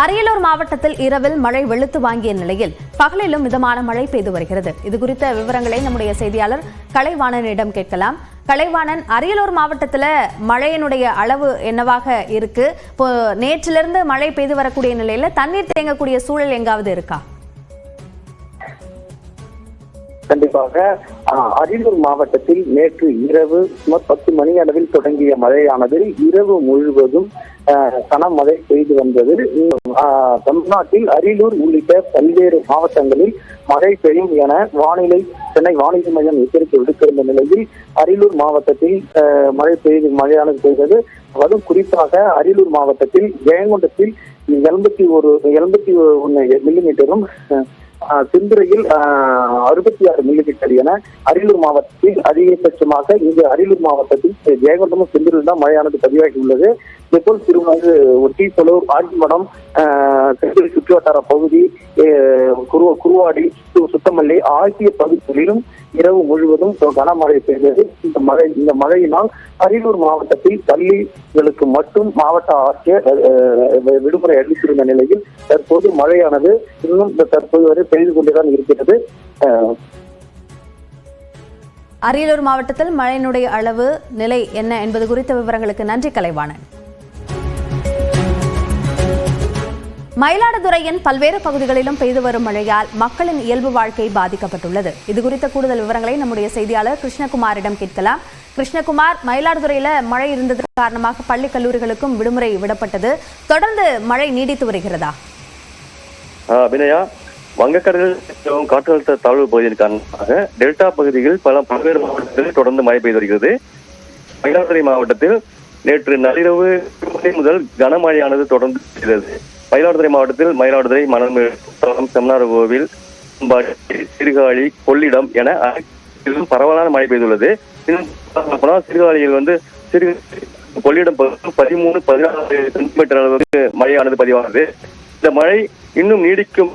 அரியலூர் மாவட்டத்தில் இரவில் மழை வெளுத்து வாங்கிய நிலையில் பகலிலும் மிதமான மழை பெய்து வருகிறது. இதுகுறித்த விவரங்களை நம்முடைய செய்தியாளர் கலைவாணனிடம் கேட்கலாம். கலைவாணன், அரியலூர் மாவட்டத்தில் மழையினுடைய அளவு என்னவாக இருக்கு? இப்போ நேற்றிலிருந்து மழை பெய்து வரக்கூடிய நிலையில தண்ணீர் தேங்கக்கூடிய சூழல் எங்காவது இருக்கா? கண்டிப்பாக அரியலூர் மாவட்டத்தில் நேற்று இரவு சுமார் 10 மணி அளவில் தொடங்கிய மழையானது இரவு முழுவதும் கனமழை பெய்து வந்தது. தமிழ்நாட்டில் அரியலூர் உள்ளிட்ட பல்வேறு மாவட்டங்களில் மழை பெய்யும் என சென்னை வானிலை மையம் எச்சரிக்கை விடுத்திருந்த நிலையில் அரியலூர் மாவட்டத்தில் மழையானது பெய்தது. அதுவும் குறிப்பாக அரியலூர் மாவட்டத்தில் ஜெயங்கொண்டத்தில் 81 மில்லிமீட்டரும், சிந்துரையில் 66 மில்லிமீட்டர் என அரியலூர் மாவட்டத்தில் அதிகபட்சமாக இங்கு அரியலூர் மாவட்டத்தில் ஜெயங்கொண்டமும் சிந்துரையில் தான் மழையானது பதிவாகி உள்ளது. இதேபோல் ஒட்டிப்பலூர், ஆண்டிமடம், சுற்றுவட்டார பகுதி, குருவாடி, சுத்தமல்லி ஆகிய பகுதிகளிலும் இரவு முழுவதும் கனமழை பெய்தது. இந்த மழையினால் அரியலூர் மாவட்டத்தில் பள்ளிகளுக்கு மட்டும் மாவட்ட ஆட்சியர் விடுமுறை அளித்திருந்த நிலையில் தற்போது மழையானது இன்னும் தற்போது வரை பெய்து கொண்டுதான் இருக்கிறது. அரியலூர் மாவட்டத்தில் மழையினுடைய அளவு நிலை என்ன என்பது குறித்த விவரங்களுக்கு நன்றி கலைவாணன். மயிலாடுதுறையின் பல்வேறு பகுதிகளிலும் பெய்து வரும் மழையால் மக்களின் இயல்பு வாழ்க்கை பாதிக்கப்பட்டுள்ளது. இதுகுறித்த கூடுதல் விவரங்களை நம்முடைய செய்தியாளர் கிருஷ்ணகுமாரிடம் கேட்கலாம். கிருஷ்ணகுமார், மயிலாடுதுறையில மழை இருந்தது காரணமாக பள்ளி கல்லூரிகளுக்கும் விடுமுறை விடப்பட்டது. தொடர்ந்து மழை நீடித்து வருகிறதா? வினயா, வங்கக்கடலில் காற்றழுத்த தாழ்வு பகுதியின் காரணமாக டெல்டா பகுதியில் பல்வேறு மாவட்டங்களில் தொடர்ந்து மழை பெய்து வருகிறது. மயிலாடுதுறை மாவட்டத்தில் நேற்று நள்ளிரவு முதல் கனமழையானது தொடர்ந்து பெய்தது. மயிலாடுதுறை மாவட்டத்தில் மயிலாடுதுறை, மணல்மேடு, செம்மனார்கோவில், சீர்காழி, கொள்ளிடம் என பரவலான மழை பெய்துள்ளது. சீர்காழியில் கொள்ளிடம் 13-14 சென்டிமீட்டர் அளவுக்கு மழையானது பதிவானது. இந்த மழை இன்னும் நீடிக்கும்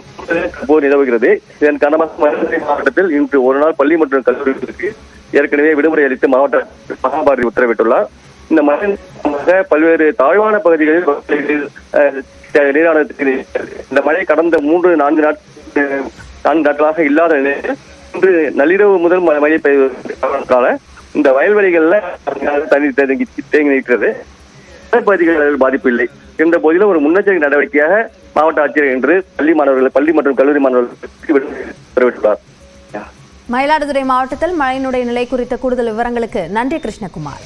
போது நிலவுகிறது. இதன் காரணமாக மயிலாடுதுறை மாவட்டத்தில் இன்று ஒரு நாள் பள்ளி மற்றும் கல்லூரிகளுக்கு ஏற்கனவே விடுமுறை அளித்து மாவட்ட மகாபாரதி உத்தரவிட்டுள்ளார். இந்த மழை பல்வேறு தாழ்வான பகுதிகளில் நீரானது. இந்த மழை கடந்த 3-4 நாட்களாக இல்லாத நிலையில் இன்று நள்ளிரவு முதல் மழை பெய்வதற்கான இந்த வயல்வெளிகள்ல தண்ணீர் தேங்கி நிற்கிறது. பகுதிகளில் பாதிப்பு இல்லை என்ற போதிலும் ஒரு முன்னெச்சரிக்கை நடவடிக்கையாக மாவட்ட ஆட்சியர் இன்று பள்ளி மற்றும் கல்லூரி மாணவர்களுக்கு உத்தரவிட்டுள்ளார். மயிலாடுதுறை மாவட்டத்தில் மழையினுடைய நிலை குறித்த கூடுதல் விவரங்களுக்கு நன்றி கிருஷ்ணகுமார்.